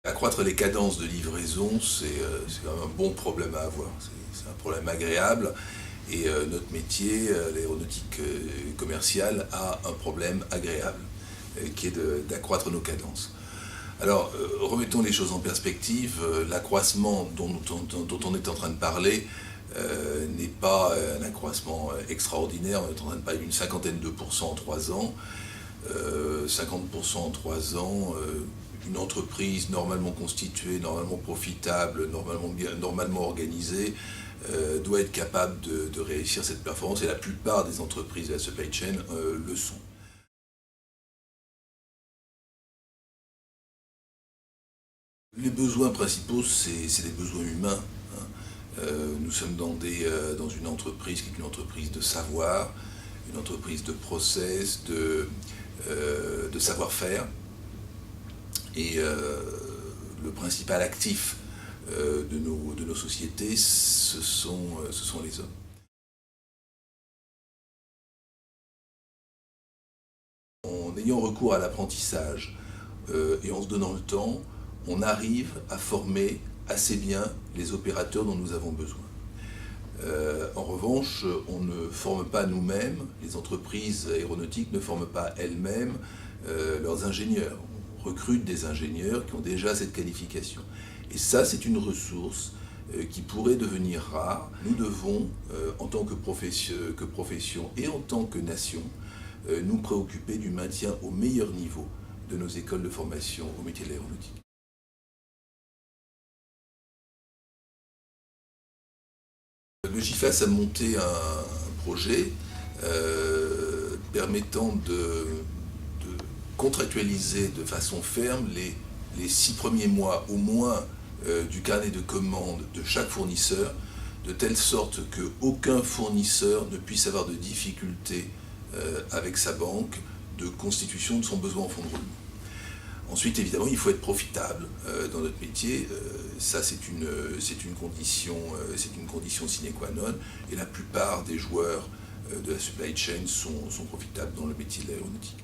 Accroître les cadences de livraison, c'est quand même un bon problème à avoir. C'est un problème agréable et notre métier, l'aéronautique commerciale, a un problème agréable qui est d'accroître nos cadences. Alors, remettons les choses en perspective. L'accroissement dont on est en train de parler n'est pas un accroissement extraordinaire. On est en train de parler d'une cinquantaine de pourcents en 3 ans. 50% en 3 ans, une entreprise normalement constituée, normalement profitable, normalement organisée, doit être capable de réussir cette performance, et la plupart des entreprises de la supply chain le sont. Les besoins principaux, c'est des besoins humains. Nous sommes dans une entreprise qui est une entreprise de savoir, une entreprise de process, de savoir-faire. Et le principal actif de nos sociétés, ce sont les hommes. En ayant recours à l'apprentissage et en se donnant le temps, on arrive à former assez bien les opérateurs dont nous avons besoin. En revanche, on ne forme pas nous-mêmes, les entreprises aéronautiques ne forment pas elles-mêmes leurs ingénieurs. On recrute des ingénieurs qui ont déjà cette qualification. Et ça, c'est une ressource qui pourrait devenir rare. Nous devons, en tant que profession et en tant que nation, nous préoccuper du maintien au meilleur niveau de nos écoles de formation au métier de l'aéronautique. Le GIFAS a monté un projet permettant de contractualiser de façon ferme les 6 premiers mois au moins du carnet de commandes de chaque fournisseur, de telle sorte qu'aucun fournisseur ne puisse avoir de difficultés avec sa banque de constitution de son besoin en fonds de roulement. Ensuite, évidemment, il faut être profitable dans notre métier. Ça, c'est une condition sine qua non. Et la plupart des joueurs de la supply chain sont profitables dans le métier de l'aéronautique.